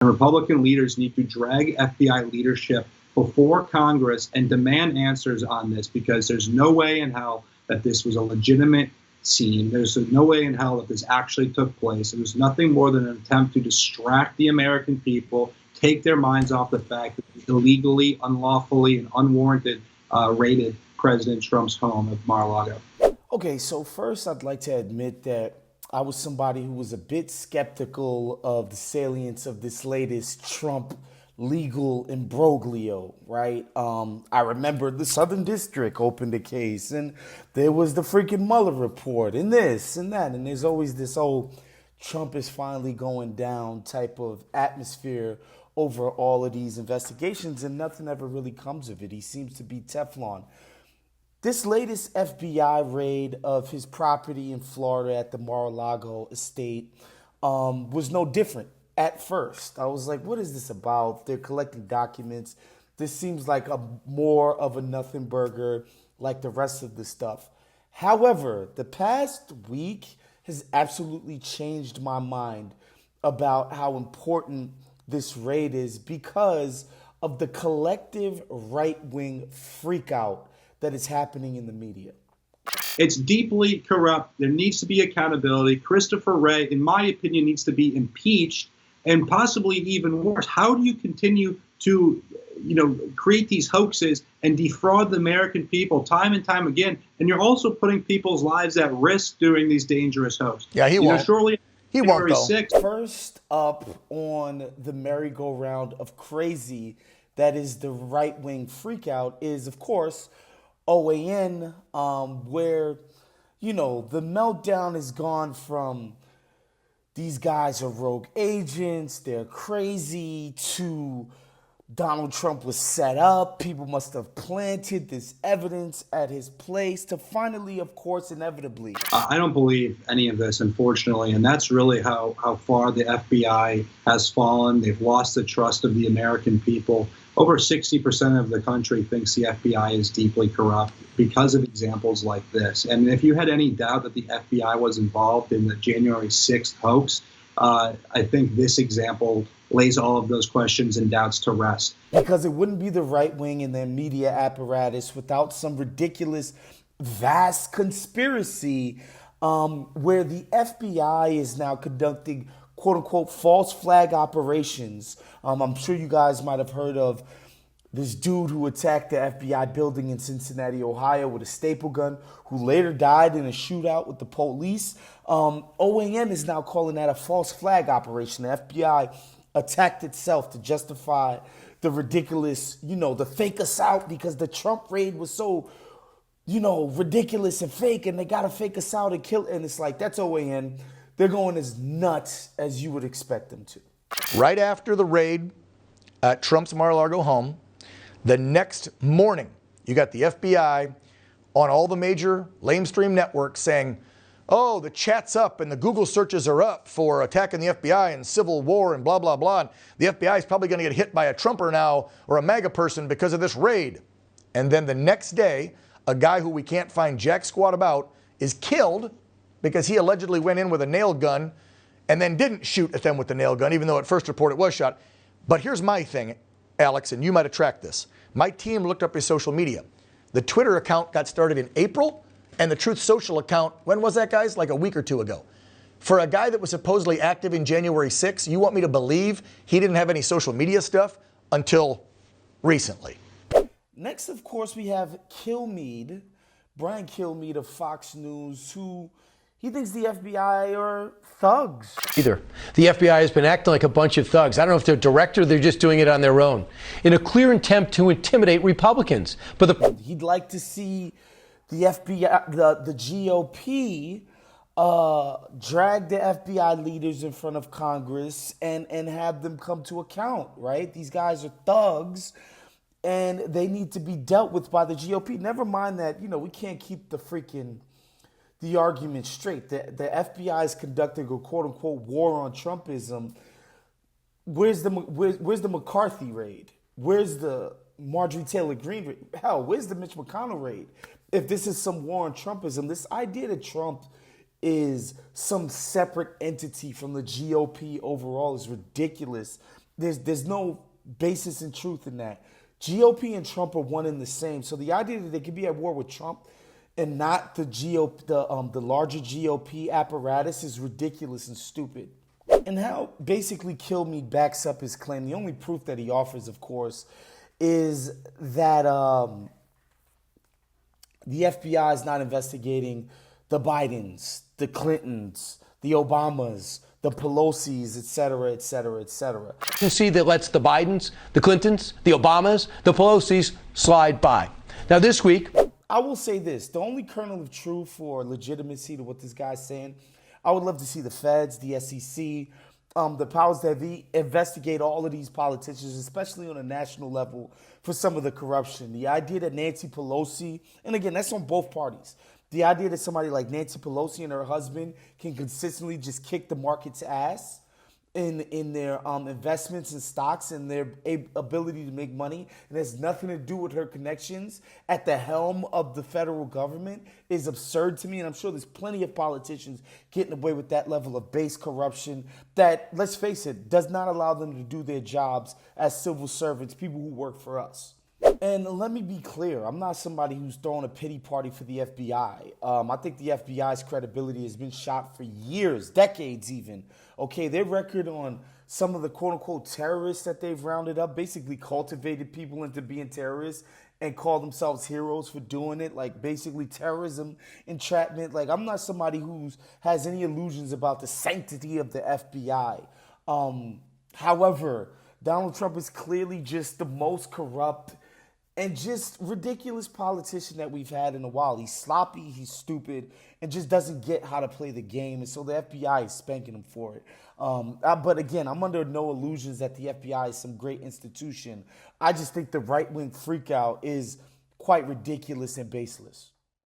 And Republican leaders need to drag FBI leadership before Congress and demand answers on this, because there's no way in hell that this was a legitimate scene. There's no way in hell that this actually took place. It was nothing more than an attempt to distract the American people, take their minds off the fact that they illegally, unlawfully, and unwarranted raided President Trump's home at Mar-a-Lago. Okay, so first I'd like to admit that I was somebody who was a bit skeptical of the salience of this latest Trump legal imbroglio, right? I remember the Southern District opened a case, and there was the freaking Mueller report, and this and that, and there's always this old Trump is finally going down type of atmosphere over all of these investigations, and nothing ever really comes of it. He seems to be Teflon. This latest FBI raid of his property in Florida at the Mar-a-Lago estate was no different at first. I was like, what is this about? They're collecting documents. This seems like a more of a nothing burger like the rest of the stuff. However, the past week has absolutely changed my mind about how important this raid is because of the collective right-wing freakout that is happening in the media. It's deeply corrupt. There needs to be accountability. Christopher Wray, in my opinion, needs to be impeached, and possibly even worse. How do you continue to, create these hoaxes and defraud the American people time and time again? And you're also putting people's lives at risk doing these dangerous hoaxes. Yeah, he won't. Surely he won't, though. 6th. First up on the merry-go-round of crazy that is the right-wing freakout is, of course, OAN, where, the meltdown has gone from these guys are rogue agents, they're crazy, to Donald Trump was set up, people must have planted this evidence at his place, to finally, of course, inevitably. I don't believe any of this, unfortunately, and that's really how far the FBI has fallen. They've lost the trust of the American people. Over 60% of the country thinks the FBI is deeply corrupt because of examples like this. And if you had any doubt that the FBI was involved in the January 6th hoax, I think this example lays all of those questions and doubts to rest. Because it wouldn't be the right wing and their media apparatus without some ridiculous, vast conspiracy where the FBI is now conducting quote-unquote false flag operations. I'm sure you guys might have heard of this dude who attacked the FBI building in Cincinnati, Ohio with a staple gun, who later died in a shootout with the police. OAN is now calling that a false flag operation. The FBI attacked itself to justify the ridiculous, the fake us out because the Trump raid was so, ridiculous and fake, and they got to fake us out and kill. And it's like, that's OAN. They're going as nuts as you would expect them to. Right after the raid at Trump's Mar-a-Lago home, the next morning, you got the FBI on all the major lamestream networks saying, oh, the chat's up and the Google searches are up for attacking the FBI and civil war and blah, blah, blah. And the FBI is probably going to get hit by a Trumper now or a MAGA person because of this raid. And then the next day, a guy who we can't find jack squat about is killed because he allegedly went in with a nail gun and then didn't shoot at them with the nail gun, even though at first report it was shot. But here's my thing, Alex, and you might have tracked this. My team looked up his social media. The Twitter account got started in April, and the Truth Social account, when was that, guys? Like a week or two ago. For a guy that was supposedly active in January 6th, you want me to believe he didn't have any social media stuff until recently? Next, of course, we have Brian Kilmeade of Fox News, who he thinks the FBI are thugs. Either. The FBI has been acting like a bunch of thugs. I don't know if they're direct or they're just doing it on their own in a clear attempt to intimidate Republicans. But he'd like to see the FBI, the GOP, drag the FBI leaders in front of Congress and have them come to account, right? These guys are thugs, and they need to be dealt with by the GOP. Never mind that, we can't keep the argument straight. The FBI is conducting a quote-unquote war on Trumpism. Where's the McCarthy raid? Where's the Marjorie Taylor Greene raid? Hell, where's the Mitch McConnell raid? If this is some war on Trumpism, this idea that Trump is some separate entity from the GOP overall is ridiculous. There's no basis in truth in that. GOP and Trump are one and the same. So the idea that they could be at war with Trump and not the the larger GOP apparatus is ridiculous and stupid. And how basically Kilmeade backs up his claim. The only proof that he offers, of course, is that the FBI is not investigating the Bidens, the Clintons, the Obamas, the Pelosi's, et cetera, et cetera, et cetera. To see that lets the Bidens, the Clintons, the Obamas, the Pelosi's slide by. Now this week, I will say this, the only kernel of truth or legitimacy to what this guy's saying, I would love to see the feds, the SEC, the powers that be investigate all of these politicians, especially on a national level, for some of the corruption. The idea that Nancy Pelosi, and again, that's on both parties, the idea that somebody like Nancy Pelosi and her husband can consistently just kick the market's ass in their investments and stocks and their ability to make money, and has nothing to do with her connections at the helm of the federal government is absurd to me. And I'm sure there's plenty of politicians getting away with that level of base corruption that, let's face it, does not allow them to do their jobs as civil servants, people who work for us. And let me be clear, I'm not somebody who's throwing a pity party for the FBI. I think the FBI's credibility has been shot for years, decades even. Okay, their record on some of the quote-unquote terrorists that they've rounded up, basically cultivated people into being terrorists and call themselves heroes for doing it, like basically terrorism, entrapment. Like, I'm not somebody who has any illusions about the sanctity of the FBI. However, Donald Trump is clearly just the most corrupt and just ridiculous politician that we've had in a while. He's sloppy, he's stupid, and just doesn't get how to play the game. And so the FBI is spanking him for it. But again, I'm under no illusions that the FBI is some great institution. I just think the right-wing freakout is quite ridiculous and baseless.